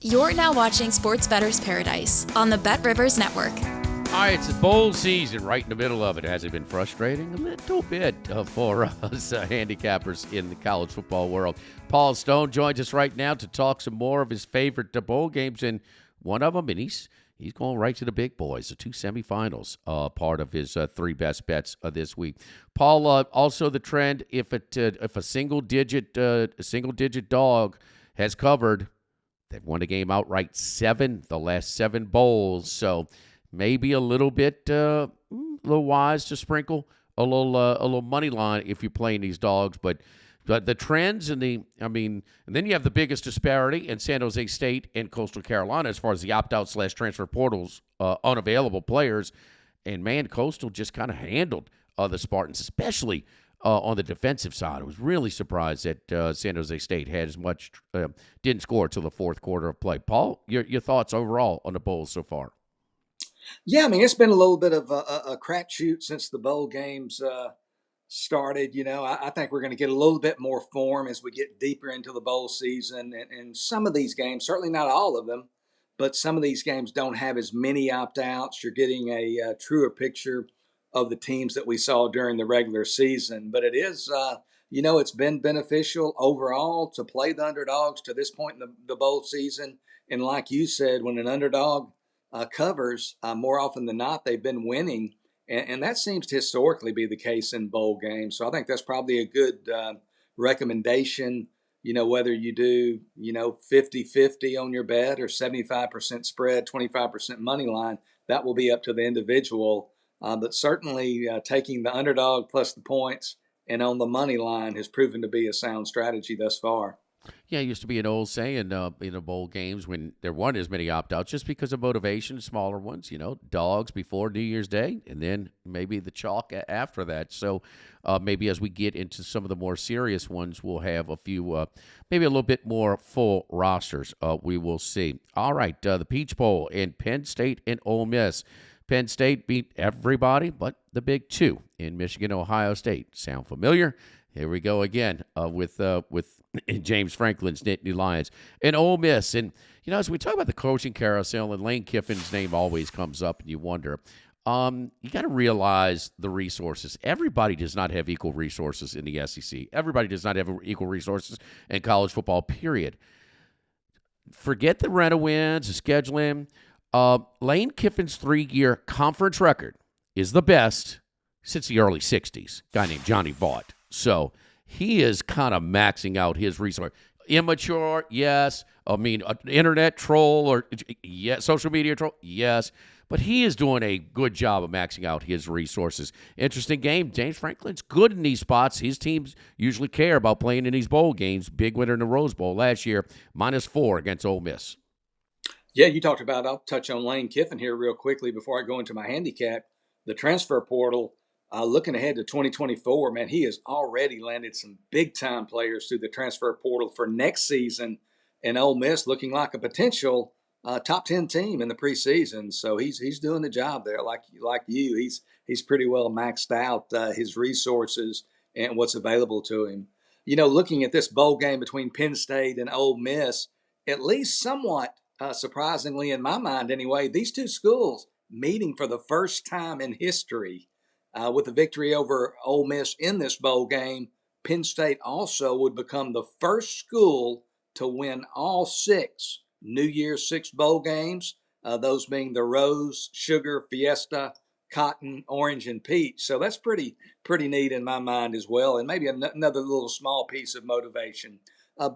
You're now watching Sports Bettor's Paradise on the BetRivers Network. All right, it's a bowl season right in the middle of it. Has it been frustrating? A little bit for us handicappers in the college football world. Paul Stone joins us right now to talk some more of his favorite bowl games, and one of them, and he's going right to the big boys, the two semifinals, part of his three best bets this week. Paul, also the trend, if a single digit dog has covered, they've won a game outright the last 7 bowls, so maybe a little wise to sprinkle a little money line if you're playing these dogs, but the trends and and then you have the biggest disparity in San Jose State and Coastal Carolina as far as the opt-out / transfer portals, unavailable players, and man, Coastal just kind of handled the Spartans, especially on the defensive side. I was really surprised that San Jose State had as much, didn't score till the fourth quarter of play. Paul, your thoughts overall on the Bulls so far? Yeah, I mean, it's been a little bit of a crapshoot since the bowl games started. I think we're going to get a little bit more form as we get deeper into the bowl season. And some of these games, certainly not all of them, but some of these games don't have as many opt-outs. You're getting a truer picture of the teams that we saw during the regular season. But it is, it's been beneficial overall to play the underdogs to this point in the bowl season. And like you said, when an underdog covers, more often than not, they've been winning. And that seems to historically be the case in bowl games. So I think that's probably a good recommendation, whether you do, 50-50 on your bet or 75% spread, 25% money line, that will be up to the individual. But certainly taking the underdog plus the points and on the money line has proven to be a sound strategy thus far. Yeah, it used to be an old saying in the bowl games when there weren't as many opt-outs just because of motivation, smaller ones, dogs before New Year's Day, and then maybe the chalk after that. So maybe as we get into some of the more serious ones, we'll have a few, maybe a little bit more full rosters. We will see. All right, the Peach Bowl in Penn State and Ole Miss. Penn State beat everybody but the big two in Michigan, Ohio State. Sound familiar? Here we go again with James Franklin's Nittany Lions and Ole Miss. And, as we talk about the coaching carousel, and Lane Kiffin's name always comes up, and you wonder, you got to realize the resources. Everybody does not have equal resources in the SEC. Everybody does not have equal resources in college football, period. Forget the rent-a-wins, the scheduling. Lane Kiffin's 3-year conference record is the best since the early 60s. A guy named Johnny Vaught. So he is kind of maxing out his resource. Immature, yes. Internet troll or social media troll, yes. But he is doing a good job of maxing out his resources. Interesting game. James Franklin's good in these spots. His teams usually care about playing in these bowl games. Big winner in the Rose Bowl last year, -4 against Ole Miss. Yeah, you talked about, I'll touch on Lane Kiffin here real quickly before I go into my handicap. The transfer portal, looking ahead to 2024, man, he has already landed some big-time players through the transfer portal for next season. And Ole Miss looking like a potential top 10 team in the preseason. So he's doing the job there. Like you, he's pretty well maxed out his resources and what's available to him. Looking at this bowl game between Penn State and Ole Miss, at least somewhat surprisingly in my mind anyway, these two schools meeting for the first time in history. With a victory over Ole Miss in this bowl game, Penn State also would become the first school to win all 6 New Year's 6 bowl games, those being the Rose, Sugar, Fiesta, Cotton, Orange, and Peach. So that's pretty neat in my mind as well, and maybe another little small piece of motivation.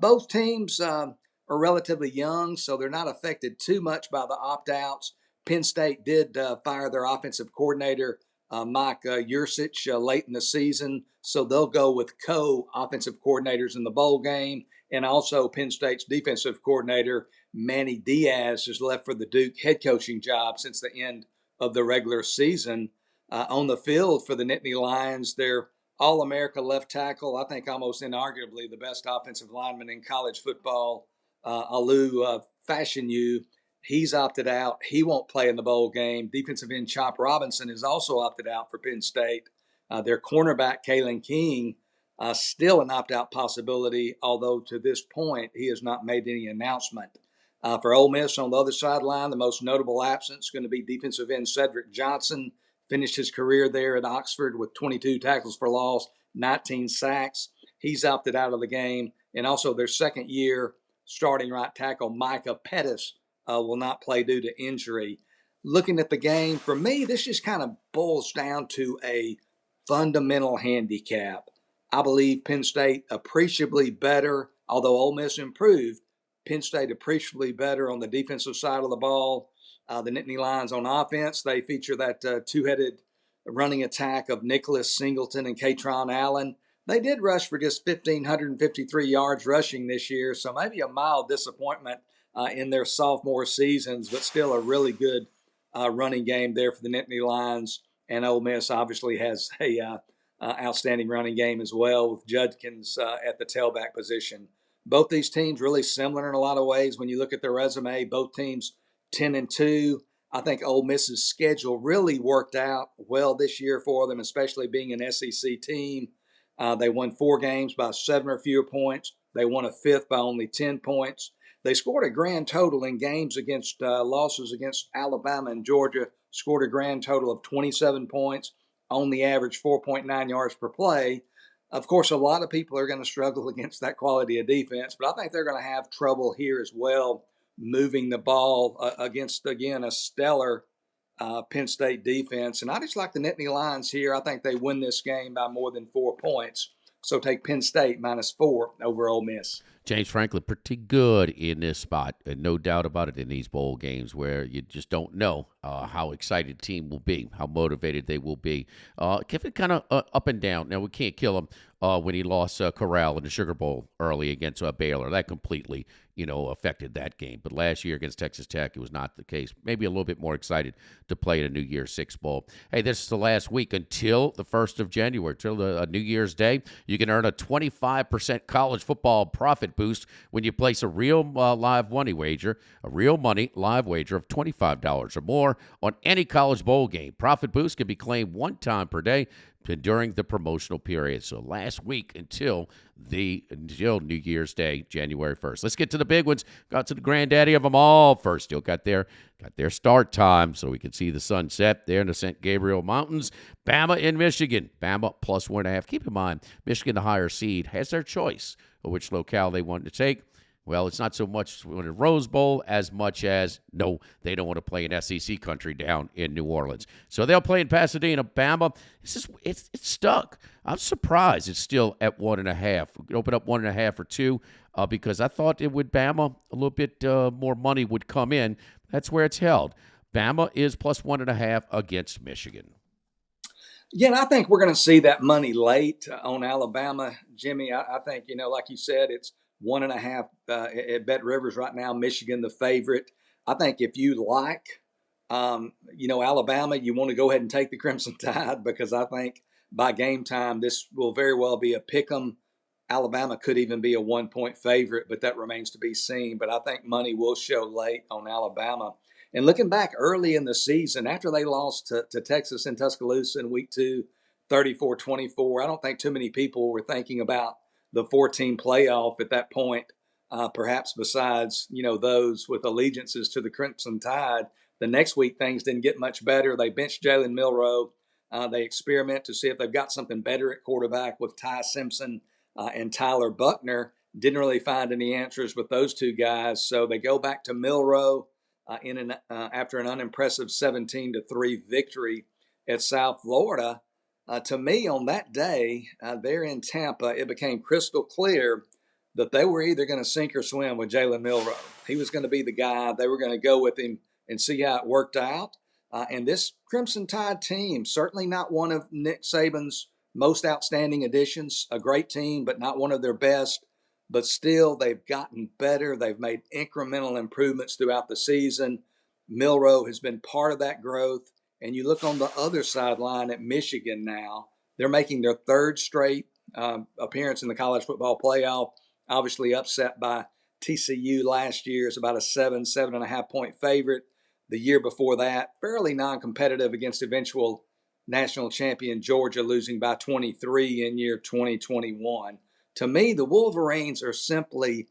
Both teams are relatively young, so they're not affected too much by the opt-outs. Penn State did fire their offensive coordinator, Mike Yursich, late in the season. So they'll go with co-offensive coordinators in the bowl game. And also Penn State's defensive coordinator, Manny Diaz, has left for the Duke head coaching job since the end of the regular season. On the field for the Nittany Lions, they're All-America left tackle, I think almost inarguably the best offensive lineman in college football, Alu Fashanu. He's opted out. He won't play in the bowl game. Defensive end Chop Robinson is also opted out for Penn State. Their cornerback, Kalen King, still an opt-out possibility, although to this point he has not made any announcement. For Ole Miss on the other sideline, the most notable absence is going to be defensive end Cedric Johnson. Finished his career there at Oxford with 22 tackles for loss, 19 sacks. He's opted out of the game. And also their second year starting right tackle Micah Pettis will not play due to injury. Looking at the game, for me, this just kind of boils down to a fundamental handicap. I believe Penn State appreciably better, although Ole Miss improved. Penn State appreciably better on the defensive side of the ball. The Nittany Lions on offense, they feature that two-headed running attack of Nicholas Singleton and Katron Allen. They did rush for just 1,553 yards rushing this year, so maybe a mild disappointment in their sophomore seasons, but still a really good running game there for the Nittany Lions. And Ole Miss obviously has a outstanding running game as well with Judkins at the tailback position. Both these teams really similar in a lot of ways. When you look at their resume, both teams 10-2. I think Ole Miss's schedule really worked out well this year for them, especially being an SEC team. They won 4 games by 7 or fewer points. They won a 5th by only 10 points. They scored a grand total in games against losses against Alabama and Georgia, scored a grand total of 27 points, only averaged 4.9 yards per play. Of course, a lot of people are going to struggle against that quality of defense, but I think they're going to have trouble here as well, moving the ball against, again, a stellar Penn State defense. And I just like the Nittany Lions here. I think they win this game by more than 4 points. So take Penn State -4 over Ole Miss. James Franklin, pretty good in this spot, and no doubt about it in these bowl games where you just don't know how excited the team will be, how motivated they will be. Kiffin kind of up and down. Now, we can't kill him when he lost Corral in the Sugar Bowl early against Baylor. That completely, affected that game. But last year against Texas Tech, it was not the case. Maybe a little bit more excited to play in a New Year's Six Bowl. Hey, this is the last week until the 1st of January, until New Year's Day. You can earn a 25% college football profit boost when you place a real live money wager, a real money live wager of $25 or more on any college bowl game. Profit boost can be claimed one time per day during the promotional period. So last week until New Year's Day, January 1st. Let's get to the big ones. Got to the granddaddy of them all first. Still got their start time so we can see the sunset there in the St. Gabriel Mountains. Bama in Michigan. Bama +1.5. Keep in mind, Michigan, the higher seed, has their choice of which locale they want to take. Well, it's not so much in the Rose Bowl as much as, no, they don't want to play in SEC country down in New Orleans. So they'll play in Pasadena, Bama. It's stuck. I'm surprised it's still at 1.5. We could open up 1.5 or 2 because I thought it would Bama, a little bit more money would come in. That's where it's held. Bama is +1.5 against Michigan. Yeah, and I think we're going to see that money late on Alabama, Jimmy. I think, like you said, it's 1.5 at BetRivers right now. Michigan, the favorite. I think if you like, Alabama, you want to go ahead and take the Crimson Tide because I think by game time, this will very well be a pick'em. Alabama could even be a 1-point favorite, but that remains to be seen. But I think money will show late on Alabama. And looking back early in the season, after they lost to Texas in Tuscaloosa in week 2, 34-24, I don't think too many people were thinking about the 14 playoff at that point, perhaps besides, those with allegiances to the Crimson Tide. The next week, things didn't get much better. They benched Jalen Milroe. They experiment to see if they've got something better at quarterback with Ty Simpson and Tyler Buckner. Didn't really find any answers with those two guys. So they go back to Milroe after an unimpressive 17-3 victory at South Florida. To me, on that day, there in Tampa, it became crystal clear that they were either going to sink or swim with Jalen Milroe. He was going to be the guy. They were going to go with him and see how it worked out. And this Crimson Tide team, certainly not one of Nick Saban's most outstanding additions, a great team, but not one of their best. But still, they've gotten better. They've made incremental improvements throughout the season. Milroe has been part of that growth. And you look on the other sideline at Michigan now, they're making their 3rd straight appearance in the College Football Playoff, obviously upset by TCU last year. It's about a 7.5 point favorite. The year before that, fairly non-competitive against eventual national champion Georgia, losing by 23 in year 2021. To me, the Wolverines are simply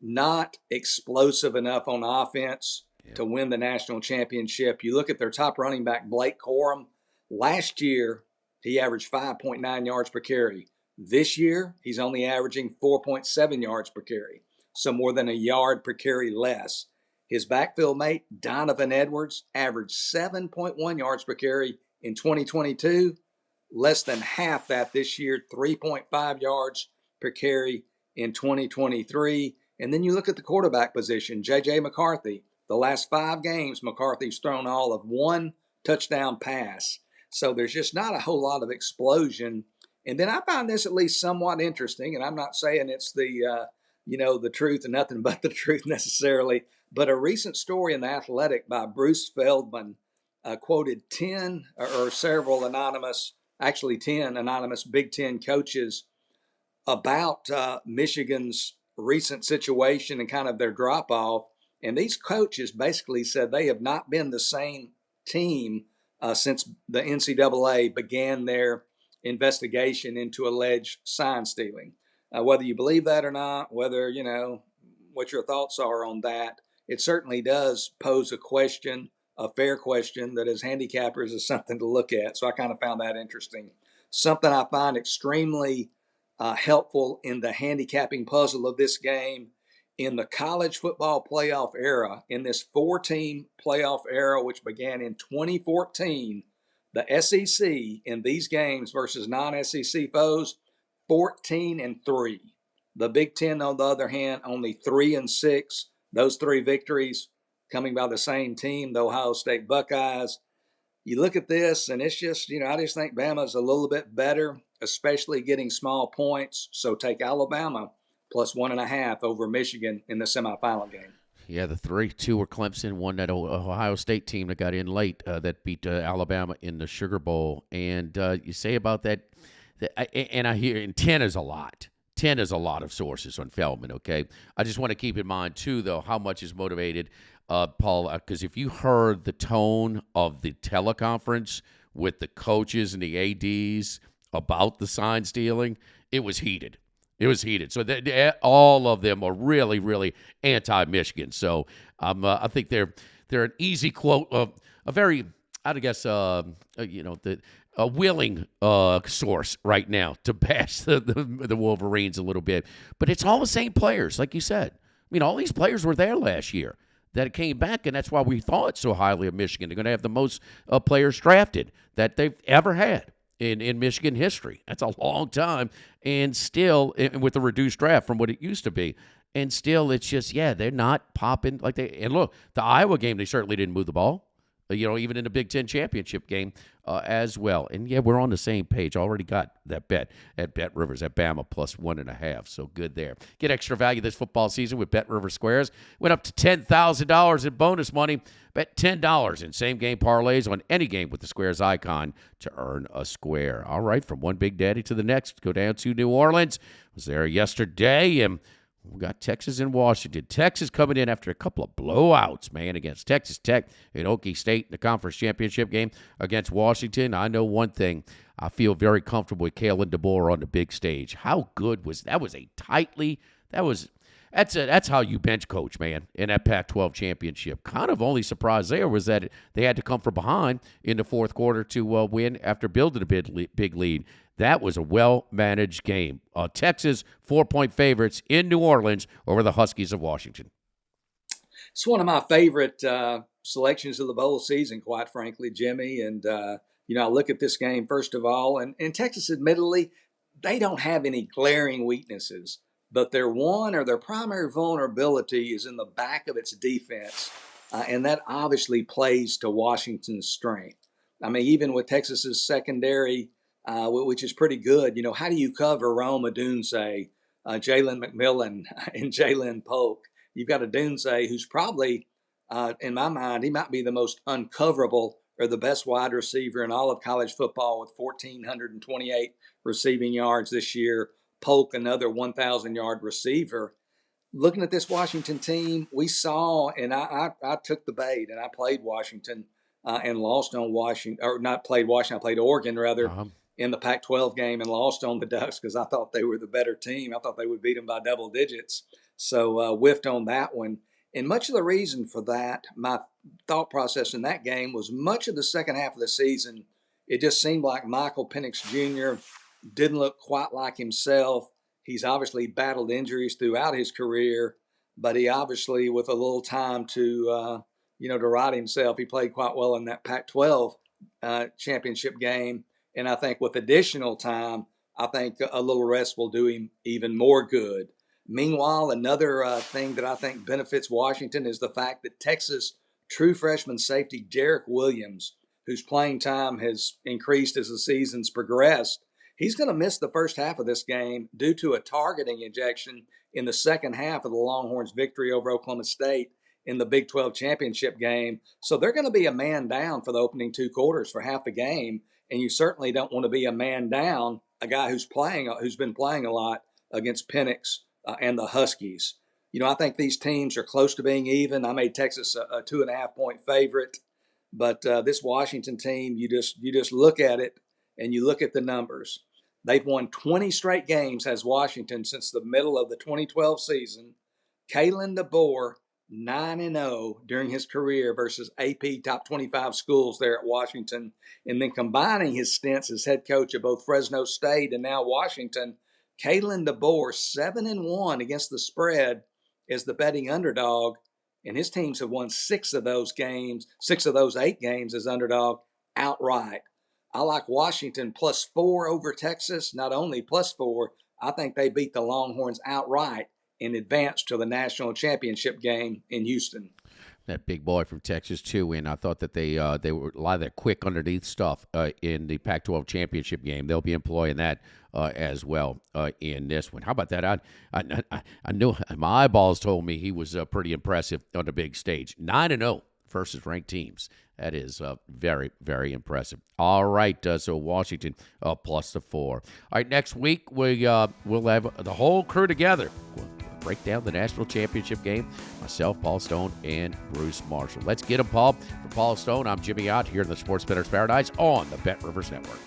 not explosive enough on offense Yeah. to win the national championship. You look at their top running back, Blake Corum. Last year, he averaged 5.9 yards per carry. This year, he's only averaging 4.7 yards per carry, so more than a yard per carry less. His backfield mate, Donovan Edwards, averaged 7.1 yards per carry in 2022, less than half that this year, 3.5 yards per carry in 2023. And then you look at the quarterback position, J.J. McCarthy. The last 5 games, McCarthy's thrown all of 1 touchdown pass. So there's just not a whole lot of explosion. And then I find this at least somewhat interesting, and I'm not saying it's the the truth and nothing but the truth necessarily, but a recent story in The Athletic by Bruce Feldman quoted 10 or several anonymous, actually 10 anonymous Big Ten coaches about Michigan's recent situation and kind of their drop off. And these coaches basically said they have not been the same team since the NCAA began their investigation into alleged sign stealing. Whether you believe that or not, whether, what your thoughts are on that, it certainly does pose a question, a fair question that as handicappers is something to look at. So I kind of found that interesting. Something I find extremely helpful in the handicapping puzzle of this game. In the college football playoff era, in this 4-team playoff era, which began in 2014, the SEC in these games versus non-SEC foes, 14-3. The Big Ten, on the other hand, only 3-6. Those 3 victories coming by the same team, the Ohio State Buckeyes. You look at this, and it's just, I just think Bama's a little bit better, especially getting small points. So take Alabama plus 1.5 over Michigan in the semifinal game. Yeah, the 2 were Clemson, one that Ohio State team that got in late that beat Alabama in the Sugar Bowl. And you say about that, and I hear, and 10 is a lot. 10 is a lot of sources on Feldman, okay? I just want to keep in mind, too, though, how much is motivated, Paul, because if you heard the tone of the teleconference with the coaches and the ADs about the sign stealing, it was heated. It was heated. So all of them are really, really anti-Michigan. So I think they're an easy quote, a very, I guess, a willing source right now to bash the Wolverines a little bit. But it's all the same players, like you said. I mean, all these players were there last year that came back, and that's why we thought so highly of Michigan. They're going to have the most players drafted that they've ever had in Michigan history. That's a long time, and still, with a reduced draft from what it used to be, and still it's just, they're not popping like they – and look, the Iowa game, they certainly didn't move the ball. Even in the Big Ten championship game as well. And, we're on the same page. Already got that bet at BetRivers at Bama plus 1.5. So good there. Get extra value this football season with BetRivers Squares. Went up to $10,000 in bonus money. Bet $10 in same-game parlays on any game with the Squares icon to earn a square. All right, from one Big Daddy to the next. Go down to New Orleans. Was there yesterday, and we got Texas and Washington. Texas coming in after a couple of blowouts, man, against Texas Tech and Okie State in the conference championship game against Washington. I know one thing. I feel very comfortable with Kalen DeBoer on the big stage. How good was that? Was a tightly – that's how you bench coach, man, in that Pac-12 championship. Kind of only surprise there was that they had to come from behind in the fourth quarter to win after building a big lead. That was a well-managed game. Texas, 4-point favorites in New Orleans over the Huskies of Washington. It's one of my favorite selections of the bowl season, quite frankly, Jimmy. And, I look at this game, first of all, and Texas, admittedly, they don't have any glaring weaknesses. But their primary vulnerability is in the back of its defense, and that obviously plays to Washington's strength. I mean, even with Texas's secondary, which is pretty good, how do you cover Rome Odunze, Jalen McMillan, and Jalen Polk? You've got Odunze, who's probably, in my mind, he might be the most uncoverable or the best wide receiver in all of college football with 1,428 receiving yards this year. Polk, another 1,000-yard receiver. Looking at this Washington team, we saw, and I took the bait, and I played Washington and lost on Washington, or not played Washington, I played Oregon, rather, in the Pac-12 game and lost on the Ducks because I thought they were the better team. I thought they would beat them by double digits. So whiffed on that one. And much of the reason for that, my thought process in that game was much of the second half of the season, it just seemed like Michael Penix Jr. didn't look quite like himself. He's obviously battled injuries throughout his career, but he obviously, with a little time to right himself, he played quite well in that Pac-12 championship game. And I think with additional time, I think a little rest will do him even more good. Meanwhile, another thing that I think benefits Washington is the fact that Texas true freshman safety Derek Williams, whose playing time has increased as the season's progressed, he's going to miss the first half of this game due to a targeting injection in the second half of the Longhorns' victory over Oklahoma State in the Big 12 championship game. So they're going to be a man down for the opening 2 quarters for half the game, and you certainly don't want to be a man down, a guy who's been playing a lot against Penix and the Huskies. I think these teams are close to being even. I made Texas a 2.5-point favorite, but this Washington team, you just look at it and you look at the numbers. They've won 20 straight games as Washington since the middle of the 2012 season. Kalen DeBoer, 9-0 during his career versus AP top 25 schools there at Washington. And then combining his stints as head coach of both Fresno State and now Washington, Kalen DeBoer, 7-1 against the spread as the betting underdog, and his teams have won 6 of those 8 games as underdog outright. I like Washington +4 over Texas. Not only +4, I think they beat the Longhorns outright and advance to the national championship game in Houston. That big boy from Texas too, and I thought that they were a lot of that quick underneath stuff in the Pac-12 championship game. They'll be employing that as well in this one. How about that? I knew my eyeballs told me he was pretty impressive on the big stage. 9-0 versus ranked teams. That is very, very impressive. All right, so Washington +4. All right, next week we'll have the whole crew together. We'll break down the national championship game. Myself, Paul Stone, and Bruce Marshall. Let's get them, Paul. For Paul Stone, I'm Jimmy Ott here in the Sports Bettor's Paradise on the BetRivers Network.